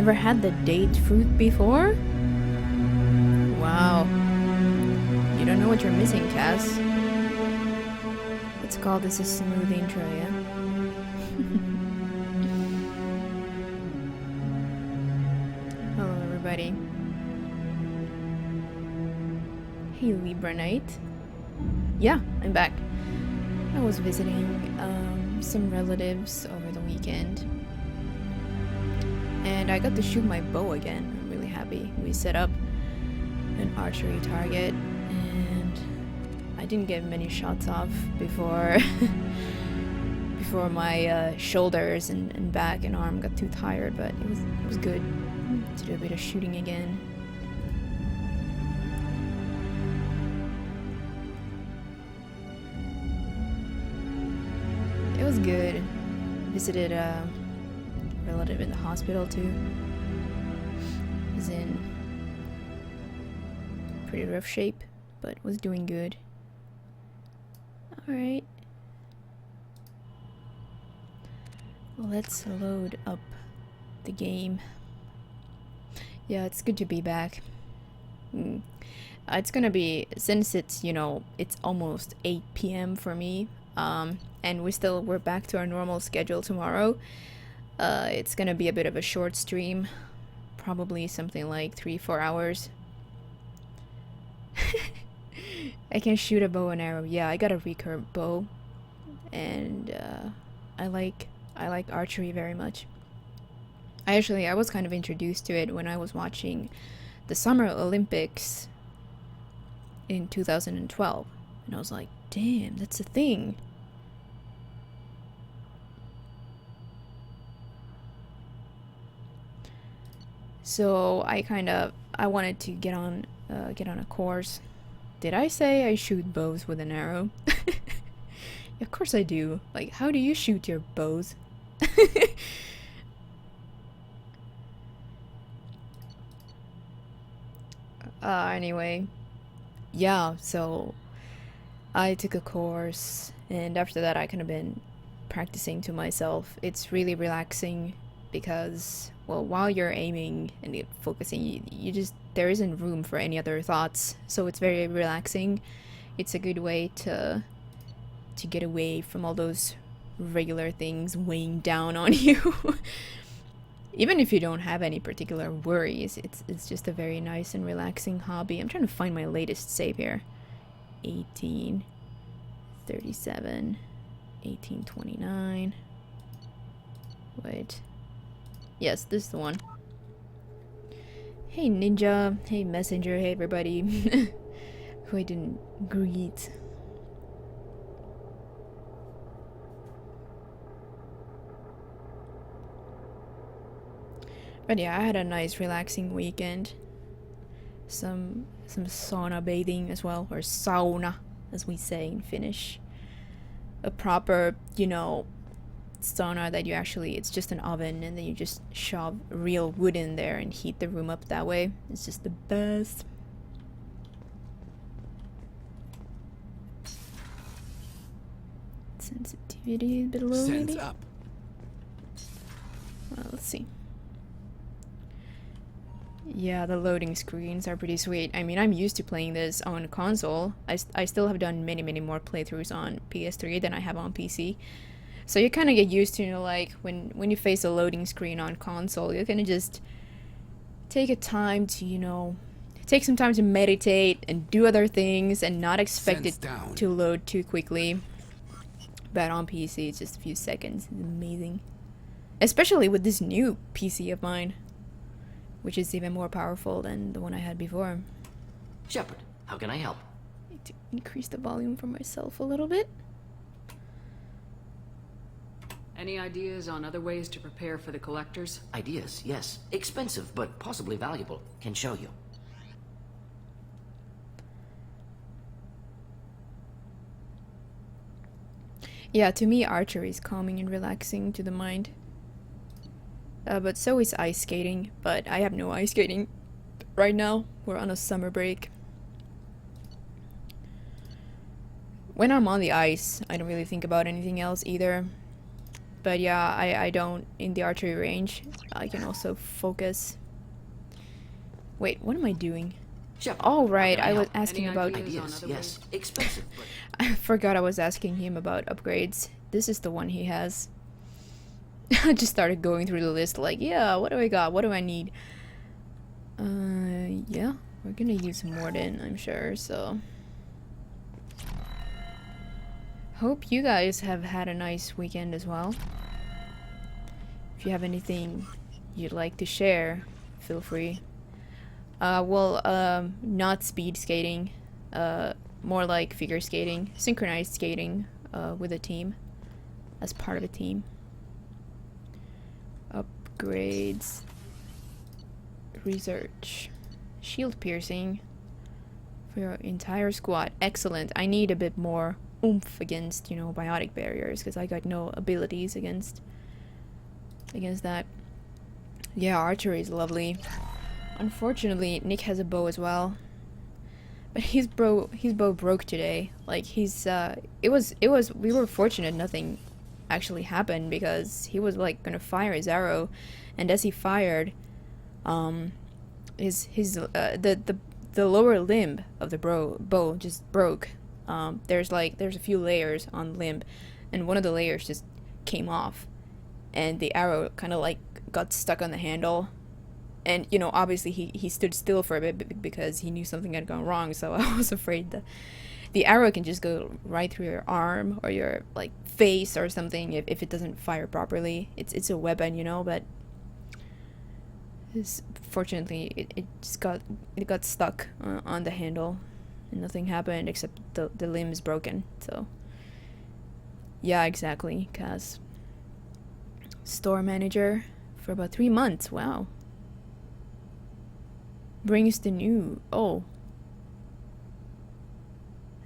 never had the date fruit before? Wow. You don't know what you're missing, Cass. Let's call this a smooth intro, yeah? Hello, everybody. Hey, Libra Knight. Yeah, I'm back. I was visiting some relatives over the weekend. And I got to shoot my bow again. I'm really happy. We set up an archery target and I didn't get many shots off before before my shoulders and back and arm got too tired, but it was good to do a bit of shooting again. It was good. Visited a relative in the hospital too. Was in pretty rough shape, but was doing good. Alright. Well, let's load up the game. Yeah, it's good to be back. It's gonna be, since it's, you know, it's almost 8 p.m. for me, and we're back to our normal schedule tomorrow. It's gonna be a bit of a short stream, probably something like 3-4 hours. I can shoot a bow and arrow. Yeah, I got a recurve bow, and I like archery very much. I was kind of introduced to it when I was watching the Summer Olympics in 2012, and I was like, damn, that's a thing. So I wanted to get on a course. Did I say I shoot bows with an arrow? Of course I do. Like, how do you shoot your bows? Anyway, yeah, so I took a course, and after that I kind of been practicing to myself. It's really relaxing because, well, while you're aiming and focusing, there isn't room for any other thoughts, so it's very relaxing. It's a good way to get away from all those regular things weighing down on you. Even if you don't have any particular worries, it's just a very nice and relaxing hobby. I'm trying to find my latest save here. 1837, 1829. Wait. Yes, this is the one. Hey Ninja, hey Messenger, hey everybody who I didn't greet. But yeah, I had a nice relaxing weekend. Some sauna bathing as well, or sauna as we say in Finnish. A proper, you know, sauna that it's just an oven and then you just shove real wood in there and heat the room up that way. It's just the best. Sensitivity a bit low, maybe? Up. Well, let's see. Yeah, the loading screens are pretty sweet. I mean, I'm used to playing this on console. I still have done many more playthroughs on PS3 than I have on PC. So you kind of get used to, you know, like, when you face a loading screen on console, you're gonna just take some time to meditate and do other things and not expect it to load too quickly. But on PC, it's just a few seconds. It's amazing. Especially with this new PC of mine, which is even more powerful than the one I had before. Shepard, how can I help? I need to increase the volume for myself a little bit. Any ideas on other ways to prepare for the collectors? Ideas, yes. Expensive, but possibly valuable. Can show you. Yeah, to me, archery is calming and relaxing to the mind. But so is ice skating, but I have no ice skating right now. We're on a summer break. When I'm on the ice, I don't really think about anything else either. But yeah, I don't in the archery range. I can also focus. Wait, what am I doing? Shepard, Oh, how right, can I I was help? asking Any about... ideas? Ideas, on other yes. Expensive, but I forgot I was asking him about upgrades. This is the one he has. I just started going through the list like, yeah, what do I got? What do I need? Yeah, we're gonna use Morden, I'm sure, so... Hope you guys have had a nice weekend as well. If you have anything you'd like to share, feel free. Not speed skating. More like figure skating. Synchronized skating, with a team. As part of a team. Upgrades. Research. Shield piercing. For your entire squad. Excellent. I need a bit more oomph against, you know, biotic barriers. Because I got no abilities against that. Yeah, archery is lovely. Unfortunately, Nick has a bow as well. But his bow broke today. Like we were fortunate nothing actually happened because he was like gonna fire his arrow, and as he fired, the lower limb of the bow just broke. There's a few layers on the limb, and one of the layers just came off, and the arrow kind of like got stuck on the handle. And, you know, obviously he stood still for a bit because he knew something had gone wrong, so I was afraid that the arrow can just go right through your arm or your, like, face or something if it doesn't fire properly. It's a weapon, you know, but fortunately it got stuck on the handle and nothing happened except the limb is broken, so... Yeah, exactly, Kaz. Store manager for about 3 months, wow. Brings the new... Oh.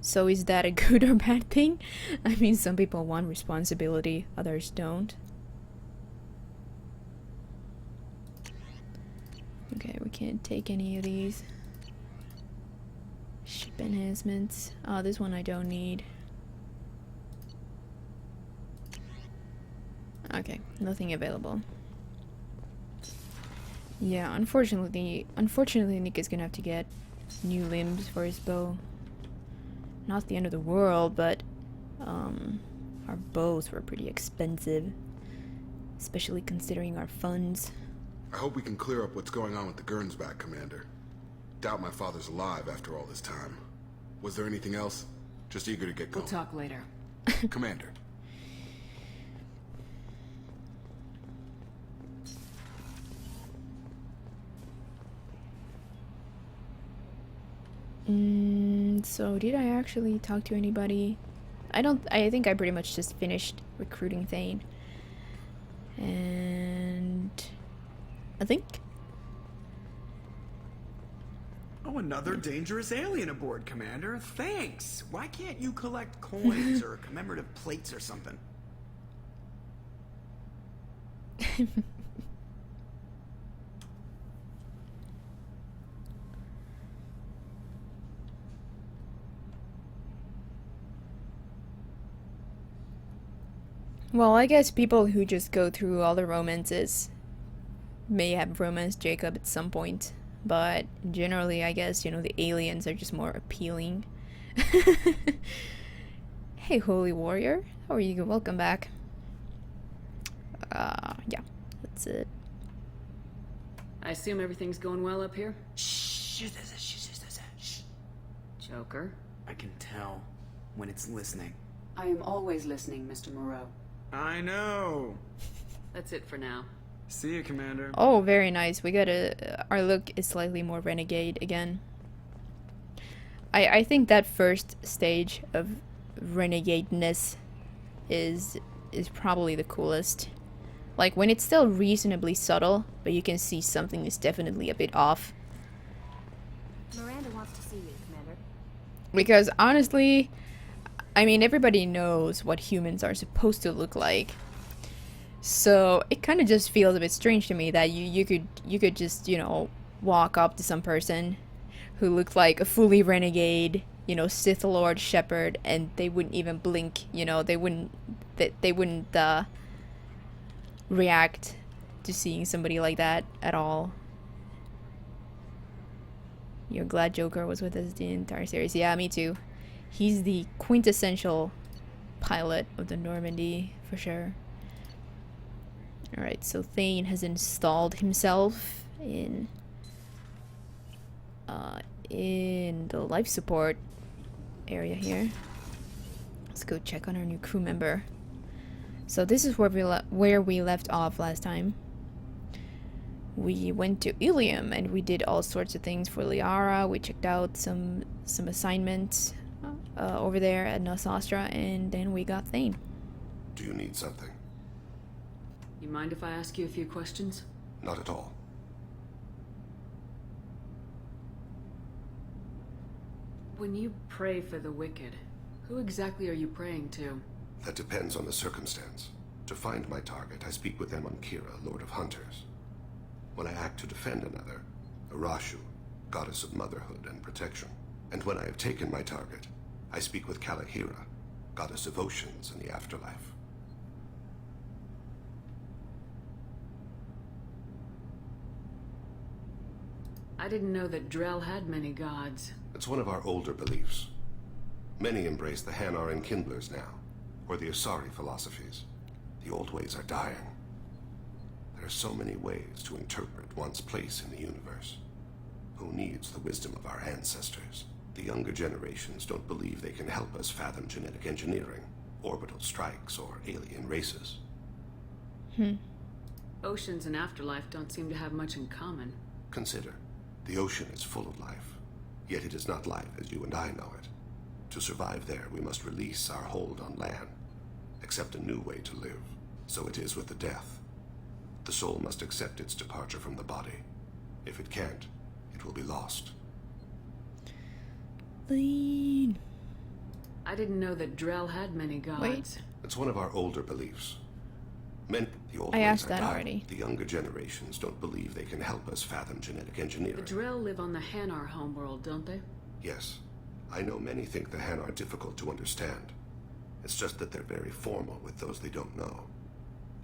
So is that a good or bad thing? I mean, some people want responsibility, others don't. Okay, we can't take any of these. Ship enhancements. Oh, this one I don't need. Okay, nothing available. Yeah, unfortunately Nick is gonna have to get new limbs for his bow. Not the end of the world, but our bows were pretty expensive, especially considering our funds. I hope we can clear up what's going on with the Gernsback, Commander. Doubt my father's alive after all this time. Was there anything else? Just eager to get going. We'll talk later. Commander. So did I actually talk to anybody? I think I pretty much just finished recruiting Thane. And I think... Oh, another dangerous alien aboard, Commander. Thanks. Why can't you collect coins or commemorative plates or something? Well, I guess people who just go through all the romances may have romanced Jacob at some point, but generally, I guess, you know, the aliens are just more appealing. Hey, Holy Warrior. How are you? Welcome back. Yeah, that's it. I assume everything's going well up here? Shh. Joker? I can tell when it's listening. I am always listening, Mr. Moreau. I know. That's it for now. See you, Commander. Oh, very nice. We got our look is slightly more renegade again. I think that first stage of renegadeness is probably the coolest. Like when it's still reasonably subtle, but you can see something is definitely a bit off. Miranda wants to see you, Commander. Because honestly, I mean, everybody knows what humans are supposed to look like. So it kind of just feels a bit strange to me that you could just, you know, walk up to some person who looked like a fully renegade, you know, Sith Lord Shepherd, and they wouldn't even blink, you know, they wouldn't react to seeing somebody like that at all. You're glad Joker was with us the entire series. Yeah, me too. He's the quintessential pilot of the Normandy, for sure. Alright, so Thane has installed himself in the life support area here. Let's go check on our new crew member. So this is where we left off last time. We went to Ilium and we did all sorts of things for Liara. We checked out some assignments over there at Nosastra, and then we got Thane. Do you need something? You mind if I ask you a few questions? Not at all. When you pray for the wicked, who exactly are you praying to? That depends on the circumstance. To find my target, I speak with them on Kira, Lord of Hunters. When I act to defend another, Arashu, goddess of motherhood and protection. And when I have taken my target, I speak with Kalahira, goddess of oceans and the afterlife. I didn't know that Drell had many gods. It's one of our older beliefs. Many embrace the Hanar and Kindlers now, or the Asari philosophies. The old ways are dying. There are so many ways to interpret one's place in the universe. Who needs the wisdom of our ancestors? The younger generations don't believe they can help us fathom genetic engineering, orbital strikes, or alien races. Oceans and afterlife don't seem to have much in common. Consider, the ocean is full of life, yet it is not life as you and I know it. To survive there, we must release our hold on land, accept a new way to live. So it is with the death. The soul must accept its departure from the body. If it can't, it will be lost. Thane. I didn't know that Drell had many gods. Wait. It's one of our older beliefs. The old I ways asked are that dying. already. The younger generations don't believe they can help us fathom genetic engineering. The Drell live on the Hanar homeworld, don't they? Yes. I know many think the Han are difficult to understand. It's just that they're very formal with those they don't know.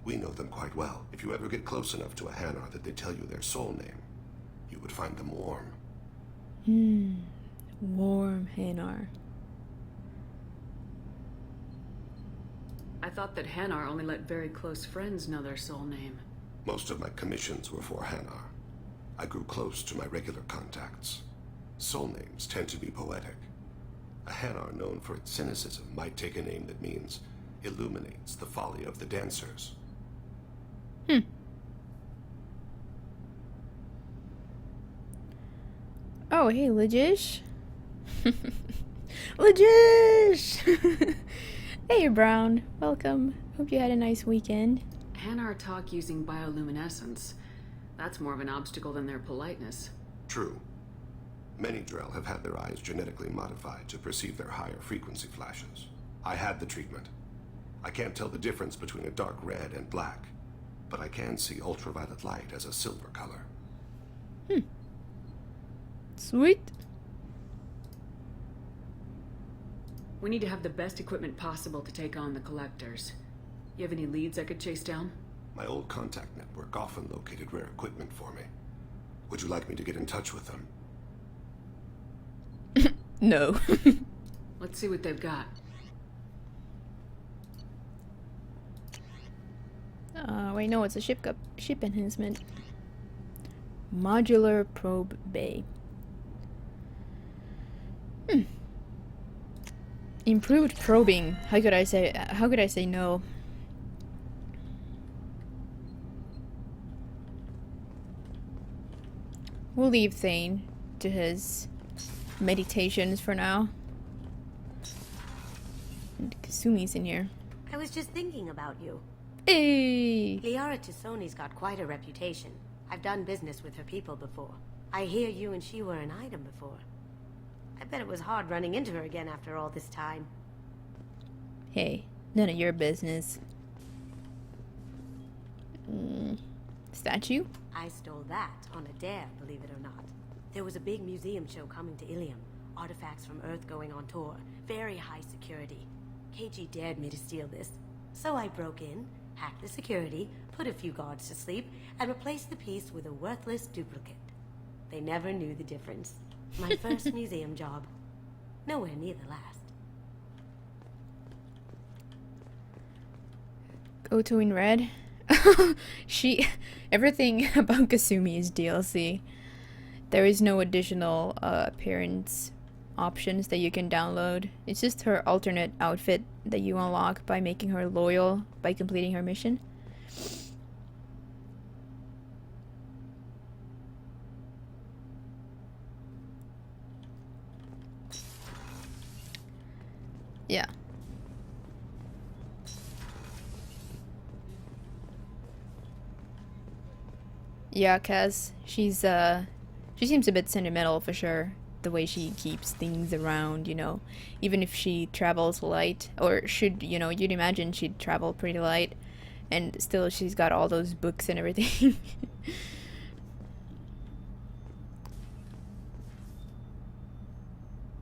We know them quite well. If you ever get close enough to a Hanar that they tell you their soul name, you would find them warm. Warm Hanar. I thought that Hanar only let very close friends know their soul name. Most of my commissions were for Hanar. I grew close to my regular contacts. Soul names tend to be poetic. A Hanar known for its cynicism might take a name that means illuminates the folly of the dancers. Oh, hey, Legish. Legish! Hey, Brown. Welcome. Hope you had a nice weekend. Hanar talk using bioluminescence. That's more of an obstacle than their politeness. True. Many Drell have had their eyes genetically modified to perceive their higher frequency flashes. I had the treatment. I can't tell the difference between a dark red and black, but I can see ultraviolet light as a silver color. Sweet. We need to have the best equipment possible to take on the collectors. You have any leads I could chase down? My old contact network often located rare equipment for me. Would you like me to get in touch with them? No. Let's see what they've got. Wait, no, it's a ship enhancement. Modular probe bay. Improved probing. How could I say no? We'll leave Thane to his meditations for now. And Kasumi's in here. I was just thinking about you. Hey! Liara Tisoni's got quite a reputation. I've done business with her people before. I hear you and she were an item before. I bet it was hard running into her again after all this time. Hey, none of your business. Statue? I stole that on a dare, believe it or not. There was a big museum show coming to Ilium. Artifacts from Earth going on tour. Very high security. KG dared me to steal this. So I broke in, hack the security, put a few guards to sleep, and replace the piece with a worthless duplicate. They never knew the difference. My first museum job. Nowhere near the last. Goto in red. Everything about Kasumi is DLC. There is no additional appearance options that you can download. It's just her alternate outfit that you unlock by making her loyal by completing her mission. Yeah. Yeah, Kaz. She seems a bit sentimental for sure. The way she keeps things around, you know. Even if she travels light, or should, you know, you'd imagine she'd travel pretty light, and still she's got all those books and everything.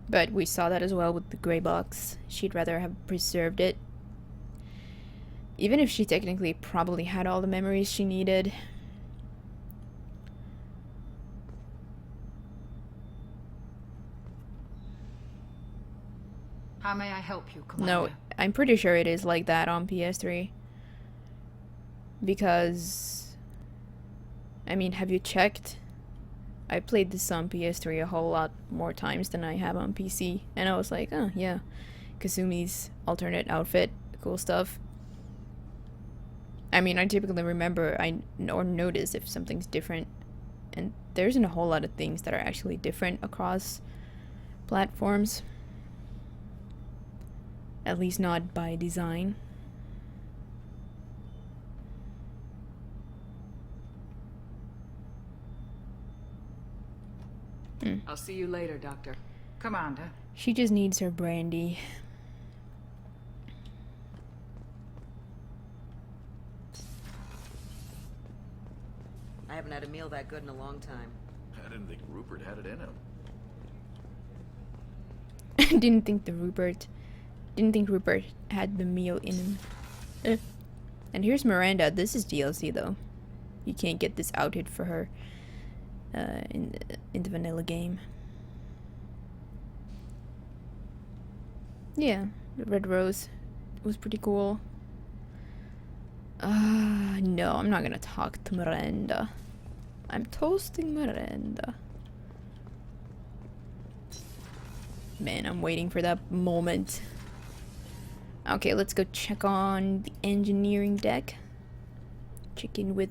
But we saw that as well with the gray box. She'd rather have preserved it. Even if she technically probably had all the memories she needed. How may I help you, Commander? No, I'm pretty sure it is like that on PS3. Because, I mean, have you checked? I played this on PS3 a whole lot more times than I have on PC. And I was like, oh, yeah. Kasumi's alternate outfit, cool stuff. I mean, I typically remember or notice if something's different. And there isn't a whole lot of things that are actually different across platforms. At least not by design. I'll see you later, Doctor. Commander. She just needs her brandy. I haven't had a meal that good in a long time. I didn't think Rupert had it in him. Didn't think Rupert had the meal in him. And here's Miranda. This is DLC though. You can't get this outfit for her in the vanilla game. Yeah, the red rose was pretty cool. No, I'm not gonna talk to Miranda. I'm toasting Miranda. Man, I'm waiting for that moment. Okay, let's go check on the engineering deck. Check in with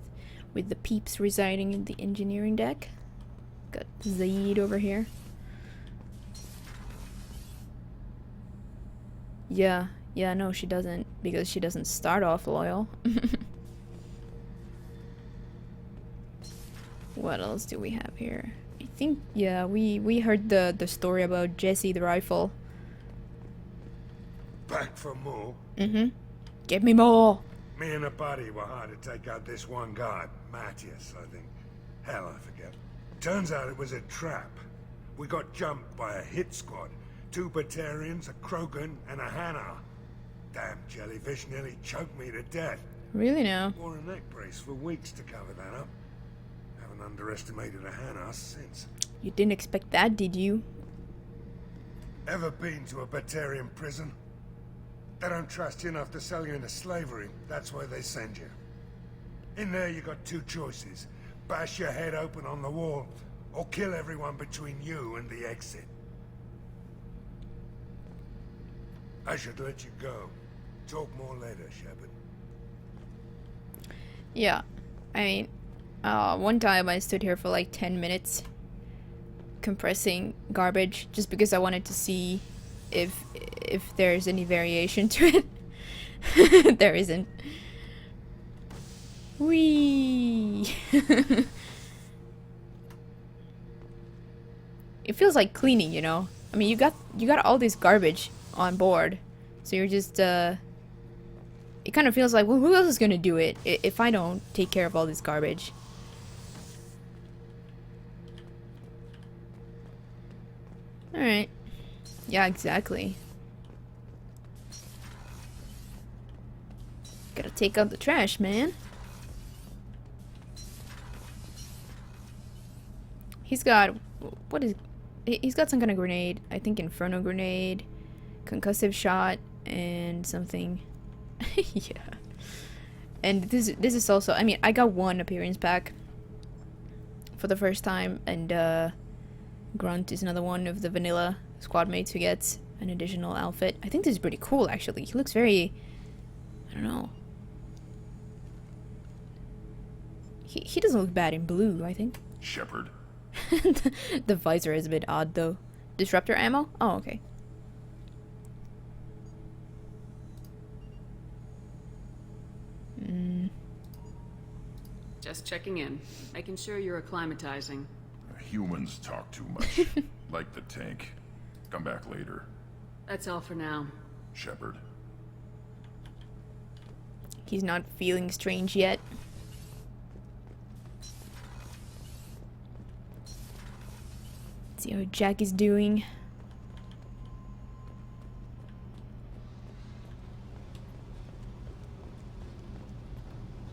the peeps residing in the engineering deck. Got Zaid over here. Yeah, no, she doesn't, because she doesn't start off loyal. What else do we have here? I think, yeah, we heard the story about Jesse the rifle. Back for more? Mm-hmm. Give me more! Me and a buddy were hired to take out this one guy, Matthias, I think. Hell, I forget. Turns out it was a trap. We got jumped by a hit squad. 2 Batarians, a Krogan, and a Hanar. Damn jellyfish nearly choked me to death. Really now? Wore a neck brace for weeks to cover that up. Haven't underestimated a Hanar since. You didn't expect that, did you? Ever been to a Batarian prison? They don't trust you enough to sell you into slavery. That's why they send you. In there you got 2 choices. Bash your head open on the wall, or kill everyone between you and the exit. I should let you go. Talk more later, Shepard. Yeah. I mean, one time I stood here for like 10 minutes compressing garbage just because I wanted to see if there's any variation to it. There isn't. Whee! It feels like cleaning, you know? I mean, you got all this garbage on board, so you're just it kind of feels like, well, who else is gonna do it if I don't take care of all this garbage? Alright. Yeah, exactly. Gotta take out the trash, man. He's got... What is... He's got some kind of grenade. I think Inferno grenade. Concussive shot. And something... yeah. And this is also... I mean, I got one appearance pack for the first time. And Grunt is another one of the vanilla squad mates who gets an additional outfit. I think this is pretty cool, actually. He looks very... I don't know. He doesn't look bad in blue, I think. Shepard. The visor is a bit odd, though. Disruptor ammo? Oh, okay. Just checking in. Making sure you're acclimatizing. Humans talk too much. Like the tank. Come back later. That's all for now. Shepard. He's not feeling strange yet. See how Jack is doing.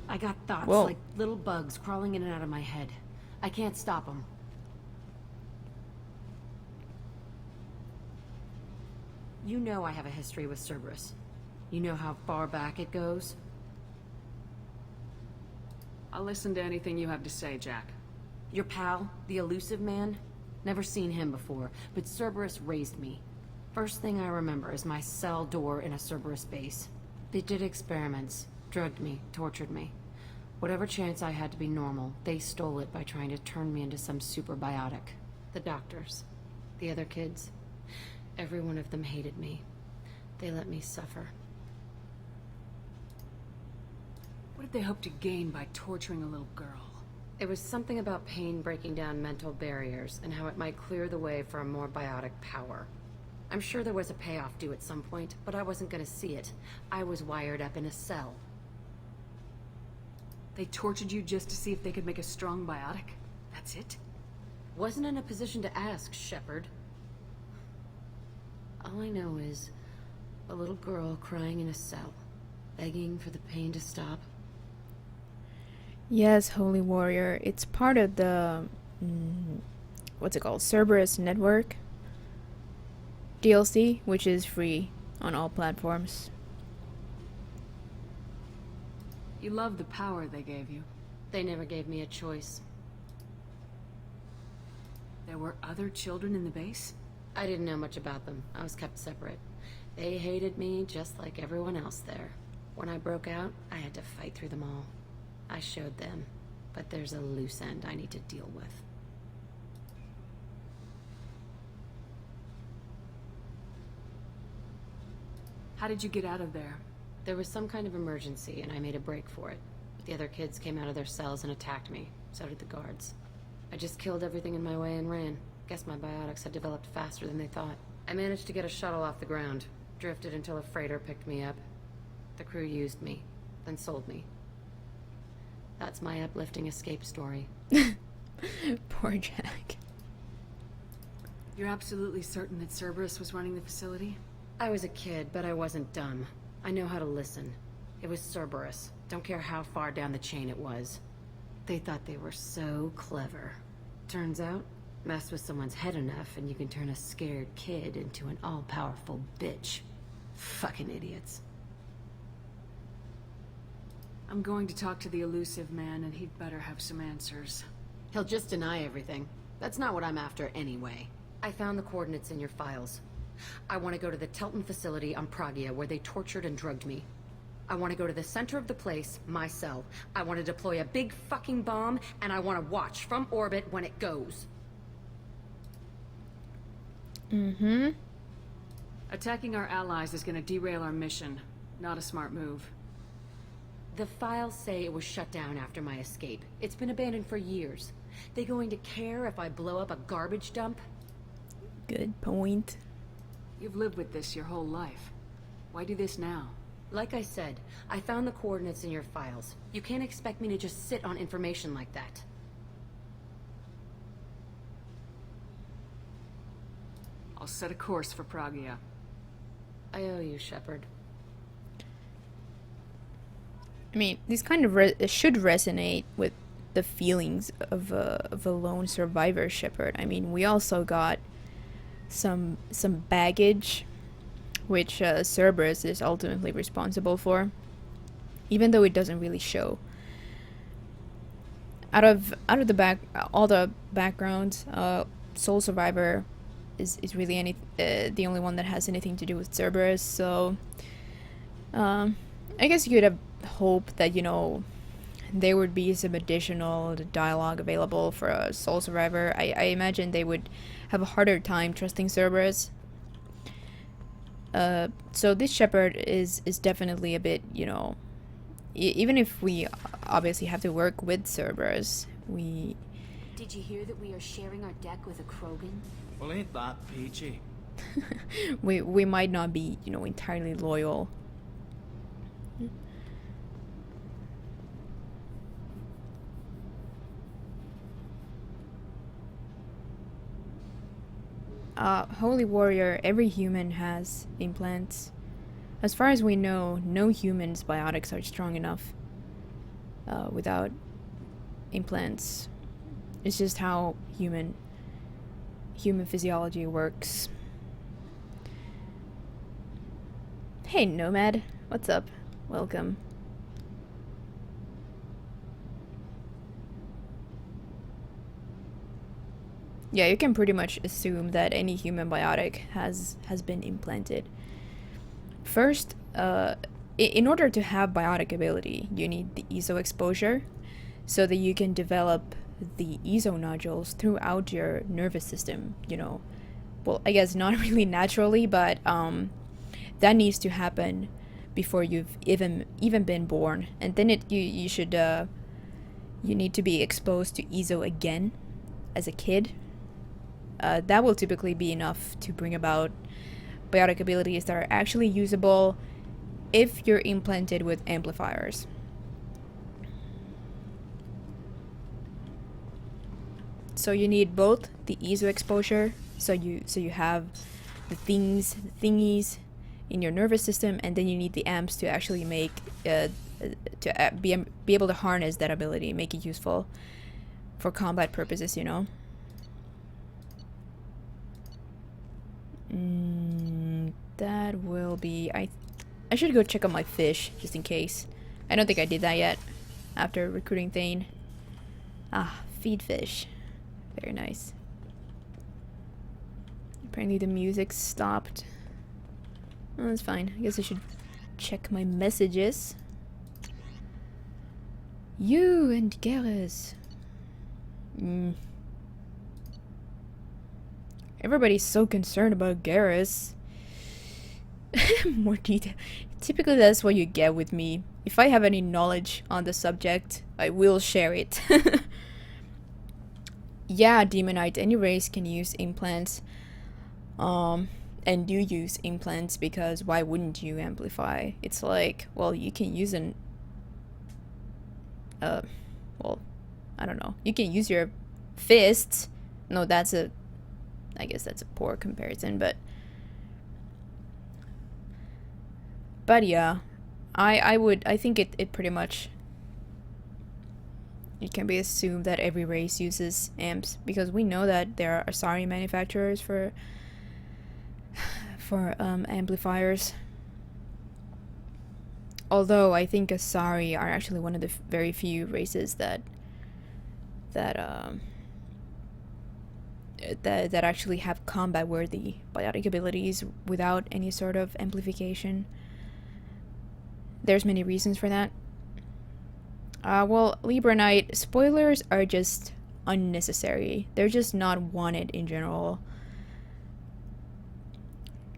I got thoughts Whoa. like little bugs crawling in and out of my head. I can't stop them. You know I have a history with Cerberus. You know how far back it goes? I'll listen to anything you have to say, Jack. Your pal, the elusive man? Never seen him before, but Cerberus raised me. First thing I remember is my cell door in a Cerberus base. They did experiments, drugged me, tortured me. Whatever chance I had to be normal, they stole it by trying to turn me into some super biotic. The doctors, the other kids, every one of them hated me. They let me suffer. What did they hope to gain by torturing a little girl? It was something about pain breaking down mental barriers and how it might clear the way for a more biotic power. I'm sure there was a payoff due at some point, but I wasn't gonna see it. I was wired up in a cell. They tortured you just to see if they could make a strong biotic? That's it? Wasn't in a position to ask, Shepard. All I know is a little girl crying in a cell, begging for the pain to stop. Yes, Holy Warrior. It's part of the... what's it called? Cerberus Network DLC, which is free on all platforms. You love the power they gave you. They never gave me a choice. There were other children in the base? I didn't know much about them. I was kept separate. They hated me just like everyone else there. When I broke out, I had to fight through them all. I showed them, but there's a loose end I need to deal with. How did you get out of there? There was some kind of emergency, and I made a break for it. But the other kids came out of their cells and attacked me. So did the guards. I just killed everything in my way and ran. Guess my biotics had developed faster than they thought. I managed to get a shuttle off the ground. Drifted until a freighter picked me up. The crew used me, then sold me. That's my uplifting escape story. Poor Jack. You're absolutely certain that Cerberus was running the facility? I was a kid, but I wasn't dumb. I know how to listen. It was Cerberus. Don't care how far down the chain it was. They thought they were so clever. Turns out, mess with someone's head enough and you can turn a scared kid into an all-powerful bitch. Fucking idiots. I'm going to talk to the elusive man, and he'd better have some answers. He'll just deny everything. That's not what I'm after anyway. I found the coordinates in your files. I want to go to the Telton facility on Pragia where they tortured and drugged me. I want to go to the center of the place, my cell. I want to deploy a big fucking bomb, and I want to watch from orbit when it goes. Attacking our allies is going to derail our mission. Not a smart move. The files say it was shut down after my escape. It's been abandoned for years. They going to care if I blow up a garbage dump? Good point. You've lived with this your whole life. Why do this now? Like I said, I found the coordinates in your files. You can't expect me to just sit on information like that. I'll set a course for Pragia. I owe you, Shepard. I mean, this kind of should resonate with the feelings of a lone survivor shepherd. I mean, we also got some baggage, which Cerberus is ultimately responsible for, even though it doesn't really show. Out of the all the backgrounds, Soul Survivor is really the only one that has anything to do with Cerberus. So, I guess you could have hoped that, you know, there would be some additional dialogue available for a Soul Survivor. I imagine they would have a harder time trusting Cerberus. So this shepherd is definitely a bit, you know, even if we obviously have to work with Cerberus, we... Did you hear that we are sharing our deck with a Krogan? Well, ain't that peachy? we might not be, you know, entirely loyal. Holy Warrior, every human has implants. As far as we know, no human's biotics are strong enough without implants. It's just how human physiology works. Hey, Nomad. What's up? Welcome. Yeah, you can pretty much assume that any human biotic has been implanted. First, in order to have biotic ability, you need the ESO exposure, so that you can develop the ESO nodules throughout your nervous system, you know. Well, I guess not really naturally, but that needs to happen before you've even been born. And then you should you need to be exposed to ESO again as a kid. That will typically be enough to bring about biotic abilities that are actually usable if you're implanted with amplifiers. So you need both the ESO exposure, so you have the thingies in your nervous system, and then you need the amps to actually make be able to harness that ability, make it useful for combat purposes, you know. That will be... I should go check on my fish, just in case. I don't think I did that yet, after recruiting Thane. Ah, feed fish. Very nice. Apparently the music stopped. Oh, that's fine. I guess I should check my messages. You and Garrus. Everybody's so concerned about Garrus. More detail. Typically that's what you get with me. If I have any knowledge on the subject, I will share it. Yeah, Demonite, any race can use implants. And do use implants, because why wouldn't you amplify? It's like, well, you can use an... well, I don't know. You can use your fists. No, that's a... I guess that's a poor comparison, but... But yeah, I think it pretty much... It can be assumed that every race uses amps, because we know that there are Asari manufacturers for amplifiers. Although I think Asari are actually one of the very few races that actually have combat-worthy biotic abilities without any sort of amplification. There's many reasons for that. Well, Libra Knight, spoilers are just unnecessary. They're just not wanted in general.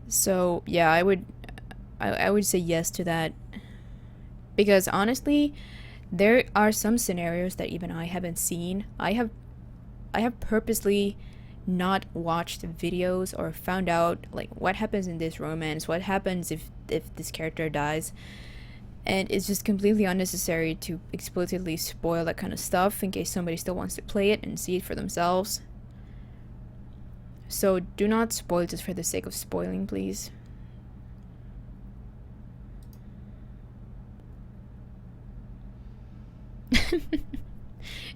So, yeah, I would say yes to that. Because honestly, there are some scenarios that even I haven't seen. I have purposely not watched videos or found out like what happens in this romance, what happens if this character dies. And it's just completely unnecessary to explicitly spoil that kind of stuff in case somebody still wants to play it and see it for themselves. So do not spoil just for the sake of spoiling, please.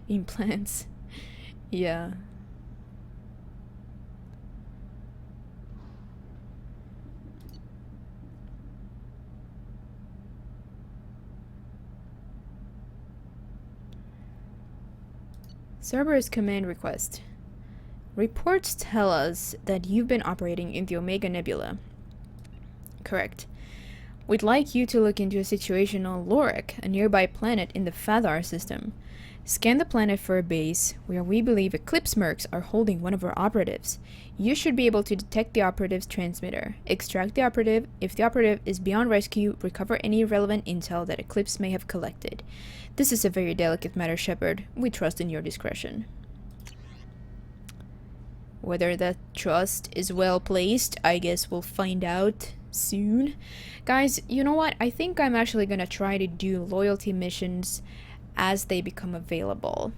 Implants. Yeah. Cerberus command request. Reports tell us that you've been operating in the Omega Nebula. Correct. We'd like you to look into a situation on Lorik, a nearby planet in the Fathar system. Scan the planet for a base where we believe Eclipse Mercs are holding one of our operatives. You should be able to detect the operative's transmitter, extract the operative. If the operative is beyond rescue, recover any relevant intel that Eclipse may have collected. This is a very delicate matter, Shepard. We trust in your discretion. Whether that trust is well placed, I guess we'll find out soon. Guys, you know what? I think I'm actually gonna try to do loyalty missions as they become available.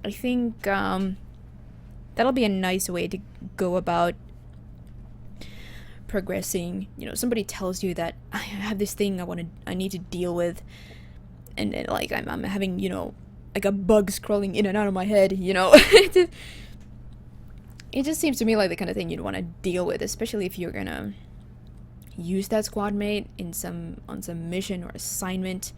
I think that'll be a nice way to go about progressing. You know, somebody tells you that I have this thing I need to deal with, and like I'm having, you know, like a bug scrolling in and out of my head, you know. It just seems to me like the kind of thing you'd want to deal with, especially if you're gonna use that squad mate on some mission or assignment.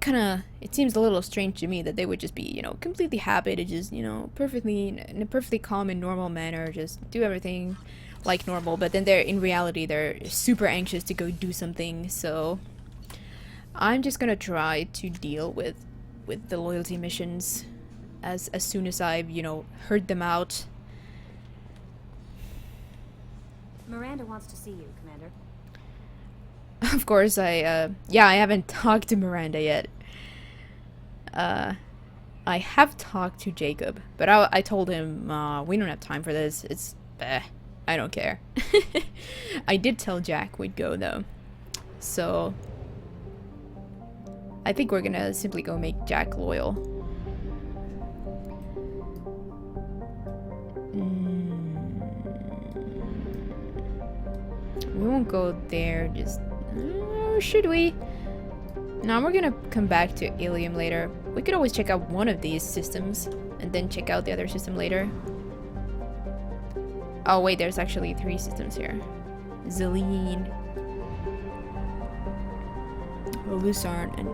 It seems a little strange to me that they would just be, you know, completely happy to just, you know, in a perfectly calm and normal manner, just do everything like normal, but then in reality they're super anxious to go do something. So I'm just gonna try to deal with the loyalty missions as soon as I've, you know, heard them out. Miranda wants to see you, Commander. Of course, I haven't talked to Miranda yet. I have talked to Jacob, but I told him, we don't have time for this. It's, I don't care. I did tell Jack we'd go, though. So, I think we're gonna simply go make Jack loyal. We won't go there, just... should we? No, we're gonna come back to Ilium later. We could always check out one of these systems, and then check out the other system later. Oh wait, there's actually 3 systems here. Zelene, Lusarn, and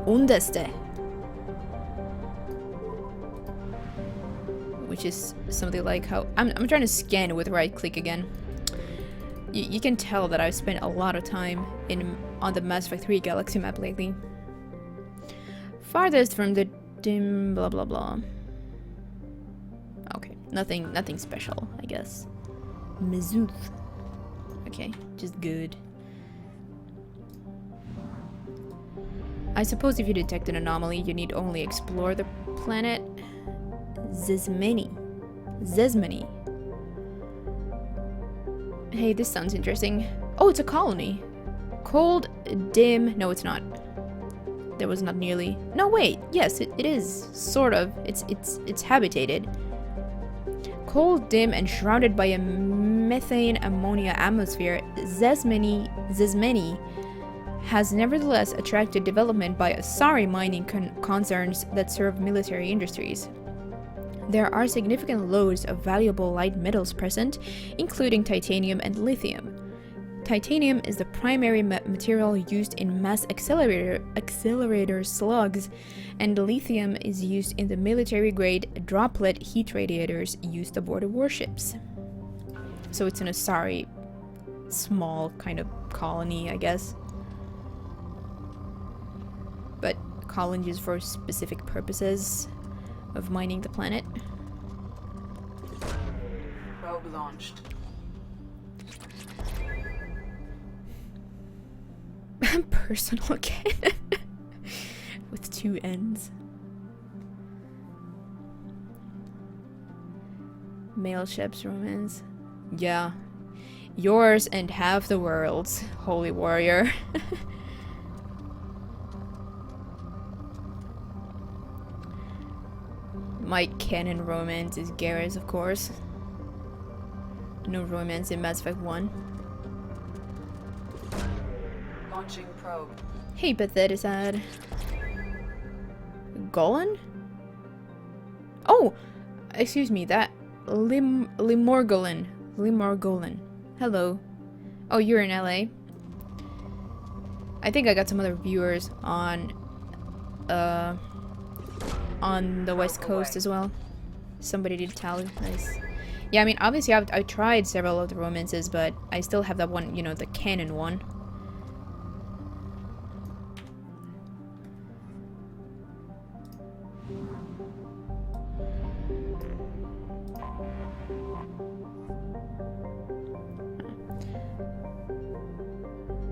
Undeste. Which is something like how... I'm trying to scan with right click again. You can tell that I've spent a lot of time on the Mass Effect 3 galaxy map lately. Farthest from the dim blah blah blah. Okay, nothing special, I guess. Mizuth. Okay, just good. I suppose if you detect an anomaly, you need only explore the planet Zesmani. Hey, this sounds interesting. Oh, it's a colony. Cold, dim... No, it's not. There was not nearly... No, wait. Yes, it is. Sort of. It's habitated. Cold, dim, and shrouded by a methane ammonia atmosphere, Zesmani has nevertheless attracted development by Asari mining concerns that serve military industries. There are significant loads of valuable light metals present, including titanium and lithium. Titanium is the primary material used in mass accelerator slugs, and lithium is used in the military-grade droplet heat radiators used aboard warships. So it's an Asari small kind of colony, I guess. But colonies for specific purposes of mining the planet. Probe launched. Personal cannon with 2 ends. Male ships romance. Yeah. Yours and half the world's, holy warrior. My canon romance is Garrus, of course. No romance in Mass Effect 1. Launching probe. Hey, Bethesda. Limorgolan? Oh! Excuse me, that... Limorgolan. Limorgolan. Hello. Oh, you're in LA? I think I got some other viewers on the West Coast as well. Somebody did tally. Nice. Yeah, I mean, obviously I tried several of the romances, but I still have that one, you know, the canon one.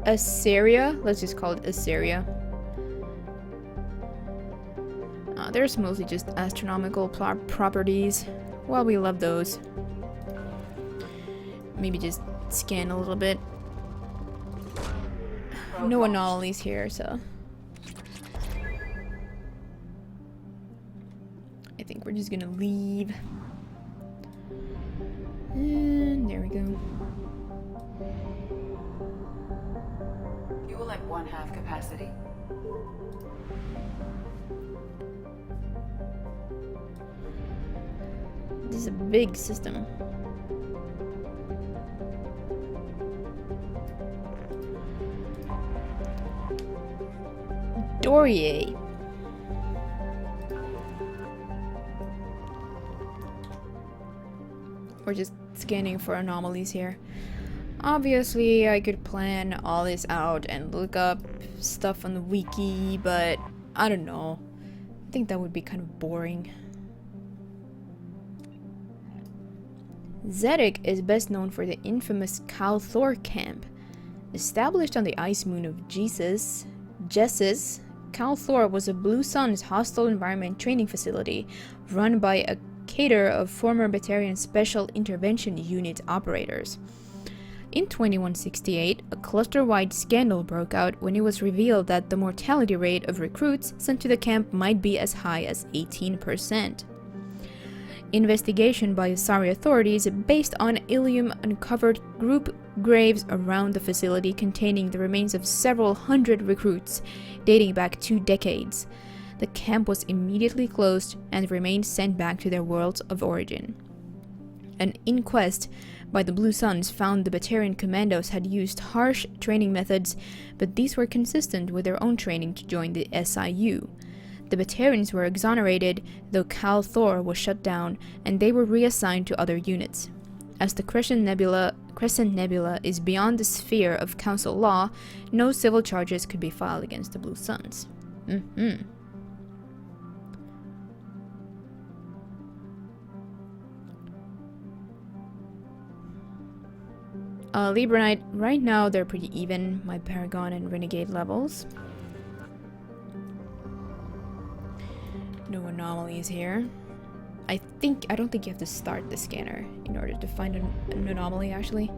Assyria? Let's just call it Assyria. There's mostly just astronomical properties. Well, we love those. Maybe just scan a little bit. No anomalies here, so... I think we're just gonna leave. And there we go. Fuel at 1/2 capacity. This is a big system. Dorier. We're just scanning for anomalies here. Obviously, I could plan all this out and look up stuff on the wiki, but I don't know. I think that would be kind of boring. Zedek is best known for the infamous Cal Thor camp. Established on the ice moon of Jessus, Cal Thor was a Blue Sun's hostile environment training facility run by a cadre of former Batarian Special Intervention Unit operators. In 2168, a cluster-wide scandal broke out when it was revealed that the mortality rate of recruits sent to the camp might be as high as 18%. Investigation by Asari authorities based on Ilium uncovered group graves around the facility containing the remains of several hundred recruits, dating back 2 decades. The camp was immediately closed and the remains sent back to their worlds of origin. An inquest by the Blue Suns found the Batarian commandos had used harsh training methods, but these were consistent with their own training to join the SIU. The Batarians were exonerated, though Cal Thor was shut down, and they were reassigned to other units. As the Crescent Nebula is beyond the sphere of Council law, no civil charges could be filed against the Blue Suns. Libranite, right now they're pretty even, my Paragon and Renegade levels. No anomalies here. I don't think you have to start the scanner in order to find an anomaly, actually.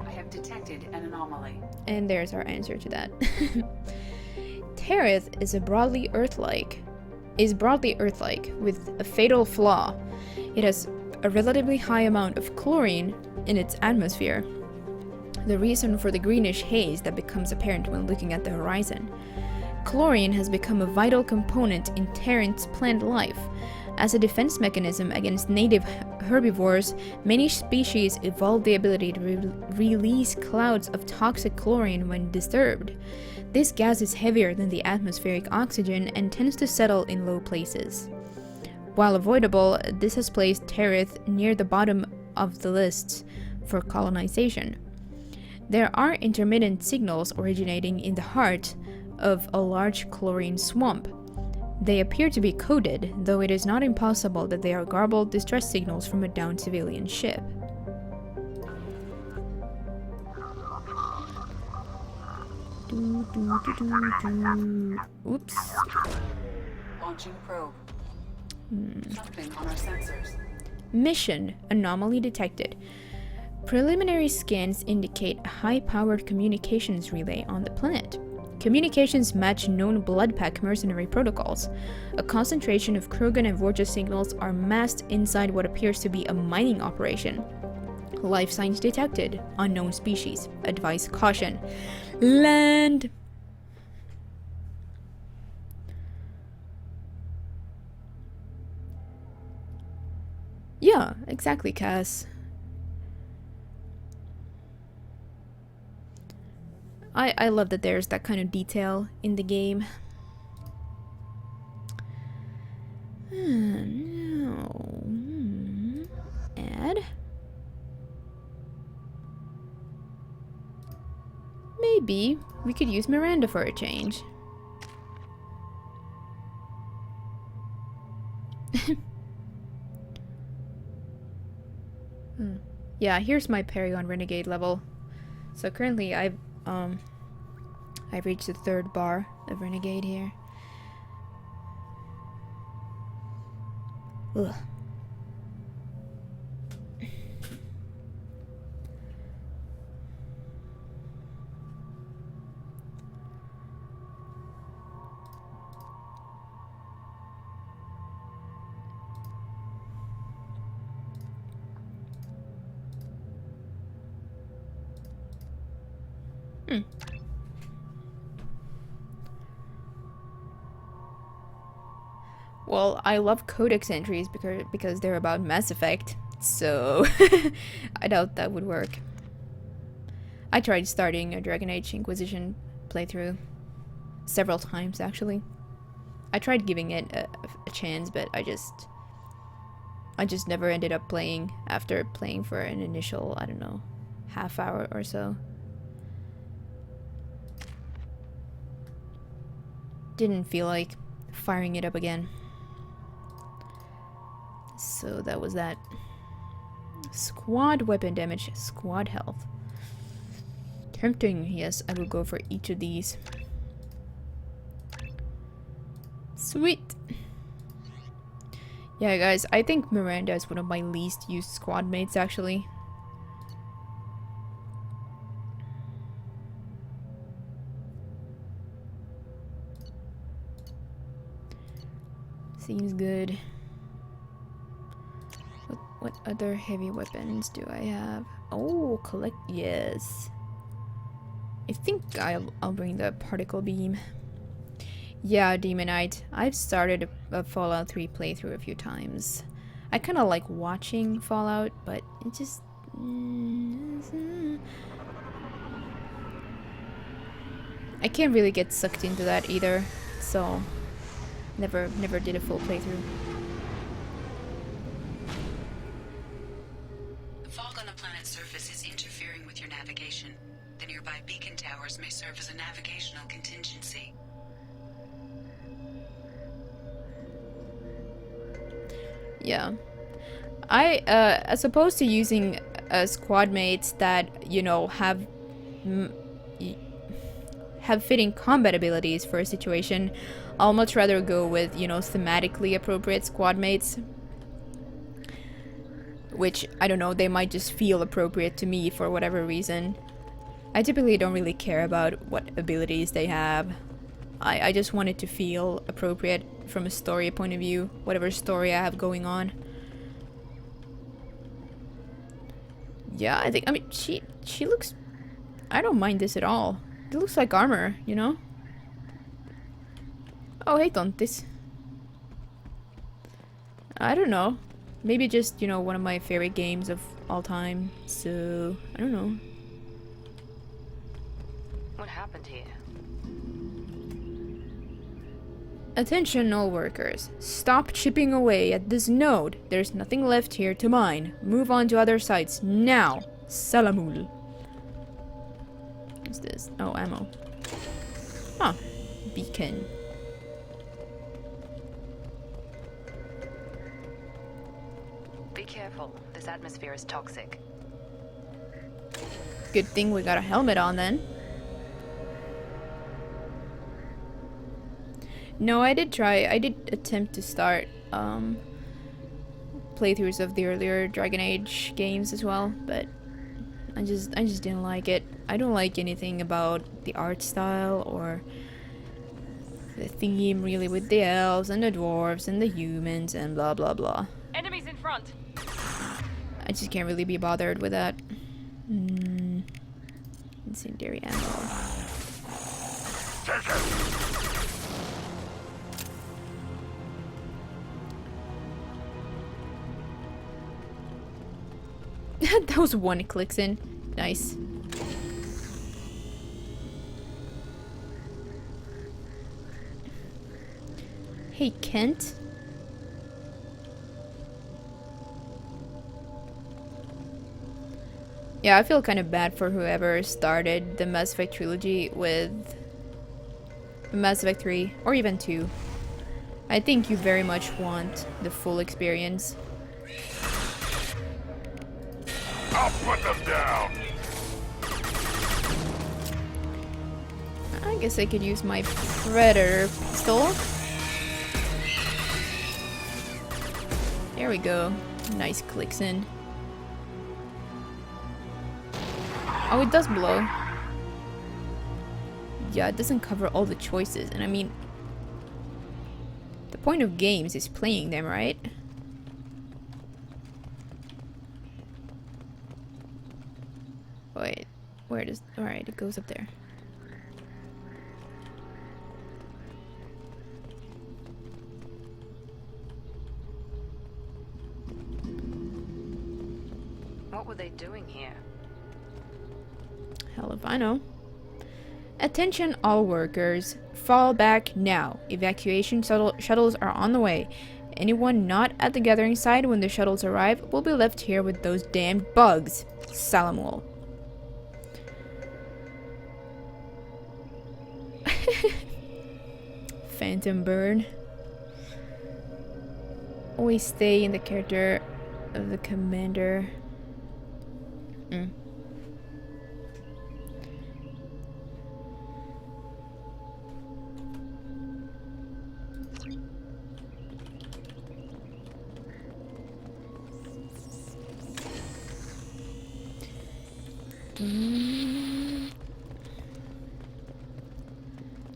I have detected an anomaly. And there's our answer to that. Terith is broadly Earth-like, with a fatal flaw. It has a relatively high amount of chlorine in its atmosphere, the reason for the greenish haze that becomes apparent when looking at the horizon. Chlorine has become a vital component in Terran's plant life. As a defense mechanism against native herbivores, many species evolved the ability to release clouds of toxic chlorine when disturbed. This gas is heavier than the atmospheric oxygen and tends to settle in low places. While avoidable, this has placed Terith near the bottom of the lists for colonization. There are intermittent signals originating in the heart of a large chlorine swamp. They appear to be coded, though it is not impossible that they are garbled distress signals from a downed civilian ship. Oops. Launching probe. Something on our sensors. Mission anomaly detected. Preliminary scans indicate a high-powered communications relay on the planet. Communications match known Bloodpack mercenary protocols. A concentration of Krogan and Vorja signals are massed inside what appears to be a mining operation. Life signs detected. Unknown species. Advise caution. Land! exactly, Cass. I love that there's that kind of detail in the game. No. Add? Maybe we could use Miranda for a change. Yeah, here's my Paragon Renegade level. So currently I've reached the 3rd bar of Renegade here. Ugh. Well, I love codex entries because they're about Mass Effect, so I doubt that would work. I tried starting a Dragon Age Inquisition playthrough several times, actually. I tried giving it a chance, but I just never ended up playing after playing for an initial, I don't know, half hour or so. Didn't feel like firing it up again. So that was that. Squad weapon damage, squad health. Tempting, yes, I will go for each of these. Sweet. Yeah, guys, I think Miranda is one of my least used squad mates, actually. Seems good. What other heavy weapons do I have? Oh, collect. Yes. I think I'll bring the particle beam. Yeah, Demonite. I've started a Fallout 3 playthrough a few times. I kind of like watching Fallout, but it just... I can't really get sucked into that either, so never did a full playthrough. Fog on the planet's surface is interfering with your navigation. The nearby beacon towers may serve as a navigational contingency. Yeah. As opposed to using squad mates that, you know, have fitting combat abilities for a situation, I'll much rather go with, you know, thematically appropriate squad mates. Which, I don't know, they might just feel appropriate to me for whatever reason. I typically don't really care about what abilities they have. I just want it to feel appropriate from a story point of view, whatever story I have going on. Yeah, I mean, she looks... I don't mind this at all. It looks like armor, you know? Oh, hey, Tontis. I don't know. Maybe just, you know, one of my favorite games of all time, so... I don't know. What happened here? Attention all workers. Stop chipping away at this node. There's nothing left here to mine. Move on to other sites now. Salamul. What's this? Oh, ammo. Huh. Beacon. Be careful. This atmosphere is toxic. Good thing we got a helmet on then. No, I did attempt to start playthroughs of the earlier Dragon Age games as well, but I just didn't like it. I don't like anything about the art style or the theme really with the elves and the dwarves and the humans and blah blah blah. Enemies in front. I just can't really be bothered with that. Incendiary ammo. That was one clicks in. Nice. Hey, Kent. Yeah, I feel kind of bad for whoever started the Mass Effect trilogy with Mass Effect 3 or even 2. I think you very much want the full experience. I'll put them down. I guess I could use my Predator pistol. There we go. Nice clicks in. Oh, it does blow. Yeah, it doesn't cover all the choices, and I mean, the point of games is playing them, right? Wait, where does... Alright, it goes up there. What were they doing here? Hell if I know. Attention all workers. Fall back now. Evacuation shuttles are on the way. Anyone not at the gathering site when the shuttles arrive will be left here with those damned bugs. Salamul. Phantom Bird. Always stay in the character of the commander.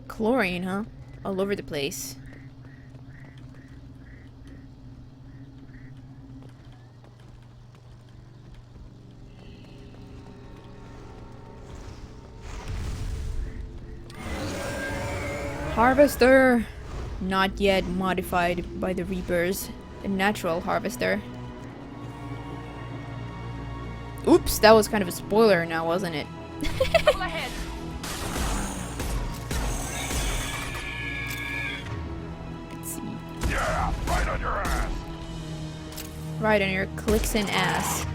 Chlorine, huh? All over the place. Harvester! Not yet modified by the Reapers. A natural harvester. Oops, that was kind of a spoiler now, wasn't it? Pull ahead. Let's see. Yeah, right on your ass. Right on your clicks and ass.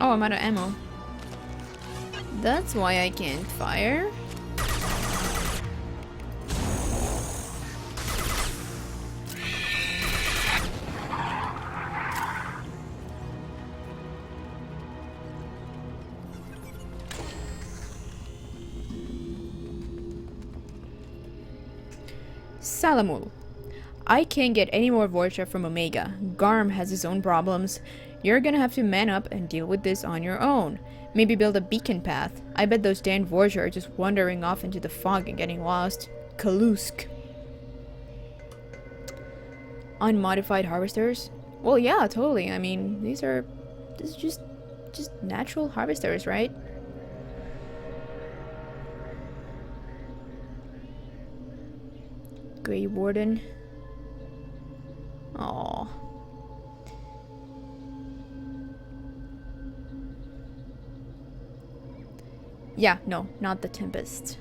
Oh, I'm out of ammo. That's why I can't fire. Salamul. I can't get any more Vorcha from Omega. Garm has his own problems. You're gonna have to man up and deal with this on your own. Maybe build a beacon path. I bet those damned Vorcha are just wandering off into the fog and getting lost. Kalusk. Unmodified harvesters? Well, yeah, totally. I mean, this is just natural harvesters, right? Grey Warden. Aww. Yeah, no, not the Tempest.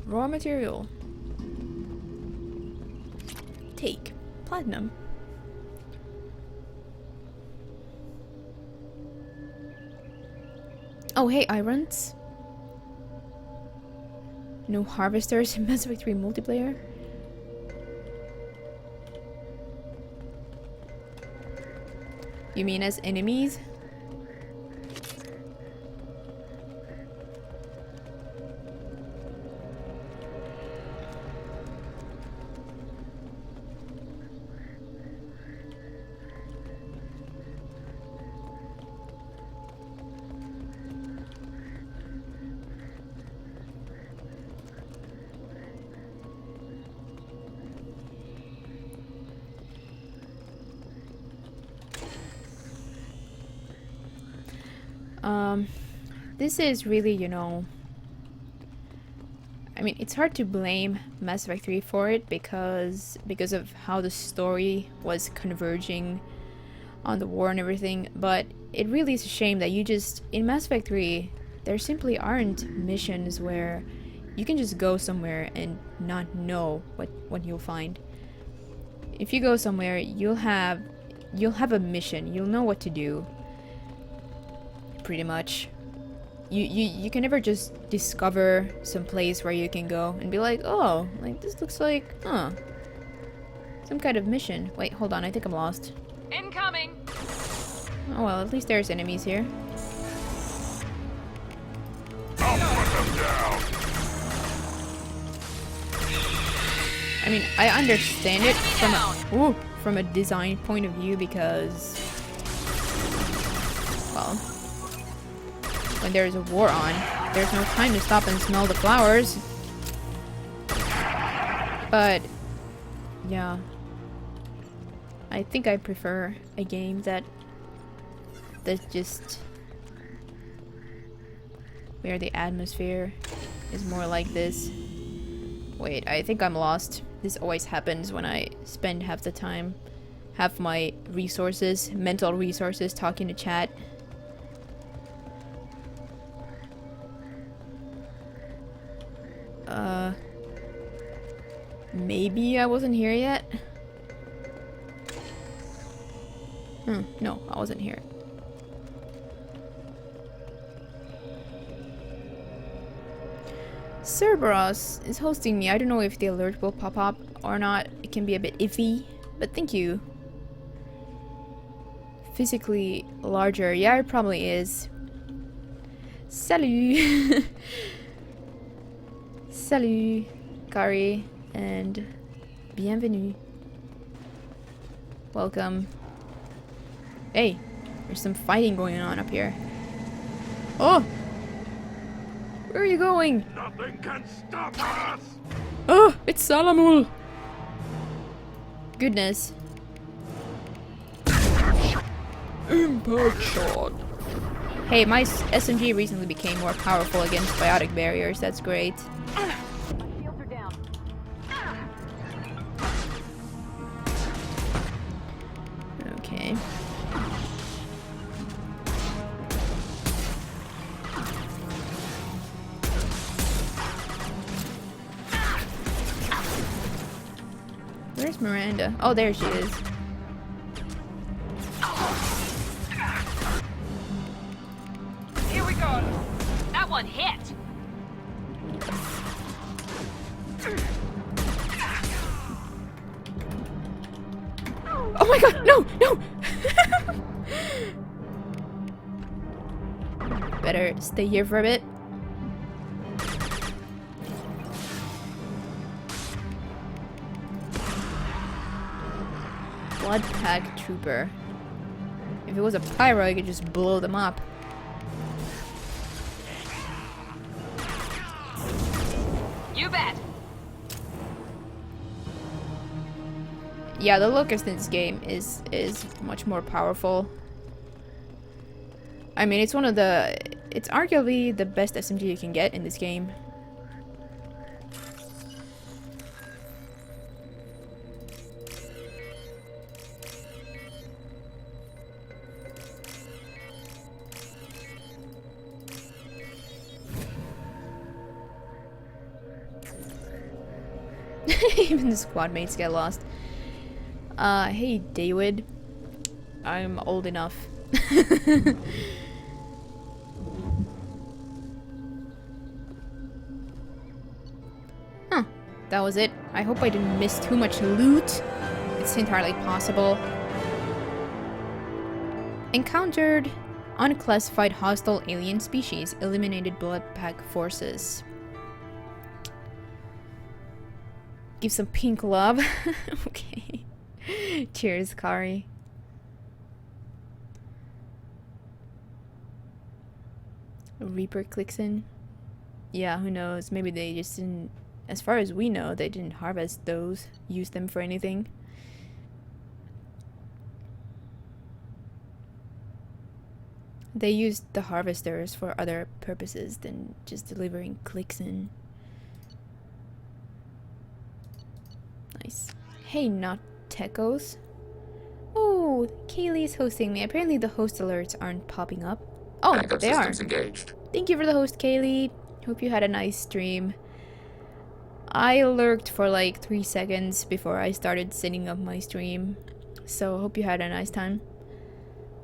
Raw material. Take. Platinum. Oh, hey, Irons. No harvesters in Mass Effect 3 multiplayer? You mean as enemies? this is really, you know, I mean, it's hard to blame Mass Effect 3 for it because of how the story was converging on the war and everything, but it really is a shame that in Mass Effect 3, there simply aren't missions where you can just go somewhere and not know what you'll find. If you go somewhere, you'll have a mission, you'll know what to do, pretty much. You can never just discover some place where you can go and be like, oh, like this looks like, some kind of mission. Wait, hold on, I think I'm lost. Incoming! Oh well, at least there's enemies here. I'll put them down. I mean, I understand it from a design point of view because, well, when there's a war on, there's no time to stop and smell the flowers. But, yeah. I think I prefer a game that's just where the atmosphere is more like this. Wait, I think I'm lost. This always happens when I spend half my resources, mental resources, talking to chat. Maybe I wasn't here yet? No, I wasn't here. Cerberus is hosting me. I don't know if the alert will pop up or not. It can be a bit iffy, but thank you. Physically larger. Yeah, it probably is. Salut! Salut, Kari, and bienvenue. Welcome. Hey, there's some fighting going on up here. Oh! Where are you going? Nothing can stop us! Oh, it's Salamul! Goodness. Impact shot. Hey, my SMG recently became more powerful against biotic barriers. That's great. Okay. Where's Miranda? Oh, there she is. Here we go. That one hit. Oh my god, no, no! Better stay here for a bit. Blood Pack Trooper. If it was a pyro, I could just blow them up. You bet. Yeah, the Locust in this game is much more powerful. I mean, it's arguably the best SMG you can get in this game. Even the squad mates get lost. Hey, David. I'm old enough. Huh. That was it. I hope I didn't miss too much loot. It's entirely possible. Encountered unclassified hostile alien species. Eliminated blood pack forces. Give some pink love. Okay. Cheers, Kari. Reaper clicks in. Yeah, who knows? Maybe they just didn't, as far as we know, they didn't harvest those, use them for anything. They used the harvesters for other purposes than just delivering clicks in. Nice. Hey, not techos. Oh, Kaylee's hosting me. Apparently the host alerts aren't popping up. Oh, Backup they are. systems engaged. Thank you for the host, Kaylee. Hope you had a nice stream. I lurked for like 3 seconds before I started setting up my stream. So hope you had a nice time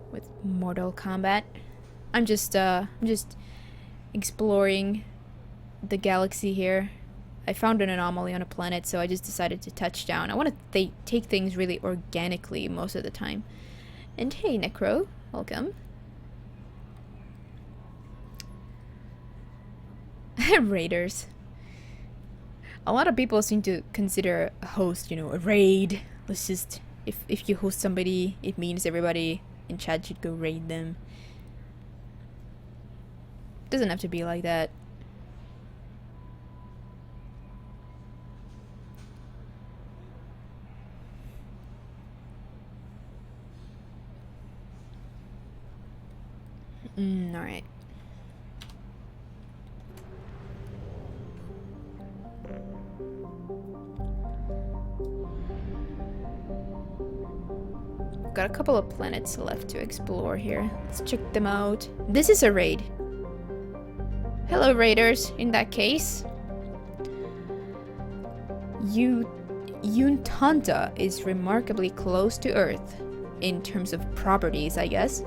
with Mortal Kombat. I'm just exploring the galaxy here. I found an anomaly on a planet, so I just decided to touch down. I want to take things really organically most of the time. And hey, Necro, welcome. Raiders. A lot of people seem to consider a host, you know, a raid. Let's just, if you host somebody, it means everybody in chat should go raid them. Doesn't have to be like that. Alright. Got a couple of planets left to explore here. Let's check them out. This is a raid. Hello, raiders, in that case. Yuntanta is remarkably close to Earth, in terms of properties, I guess.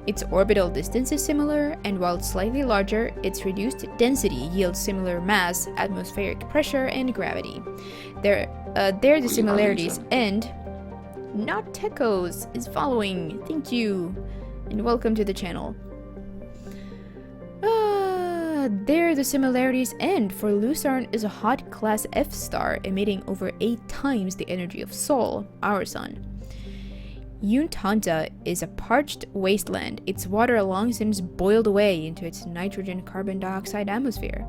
Its orbital distance is similar, and while it's slightly larger, its reduced density yields similar mass, atmospheric pressure, and gravity. There the similarities end. Not Techos is following. Thank you, and welcome to the channel. There the similarities end, for Lucerne is a hot class F star emitting over 8 times the energy of Sol, our sun. Yuntanta is a parched wasteland. Its water long since boiled away into its nitrogen carbon dioxide atmosphere.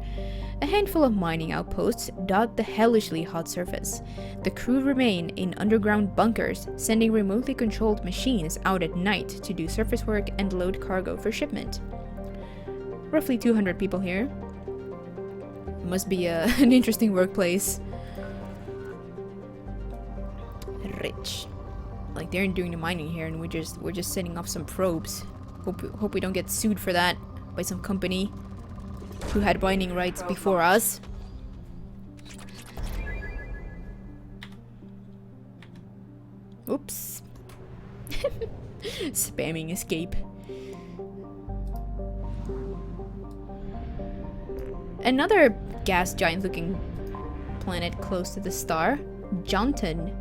A handful of mining outposts dot the hellishly hot surface. The crew remain in underground bunkers, sending remotely controlled machines out at night to do surface work and load cargo for shipment. Roughly 200 people here. Must be an interesting workplace. Rich. Like, they're doing the mining here, and we're just setting off some probes. Hope we don't get sued for that by some company who had mining rights before us. Oops. Spamming escape. Another gas giant looking planet close to the star, Jonton.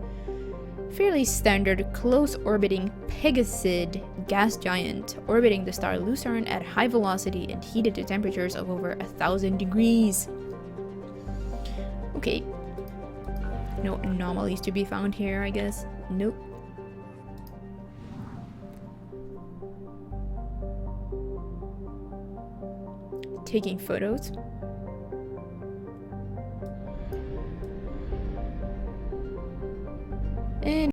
Fairly standard close orbiting Pegasid gas giant, orbiting the star Lucerne at high velocity and heated to temperatures of over 1,000 degrees. Okay. No anomalies to be found here, I guess. Nope. Taking photos. And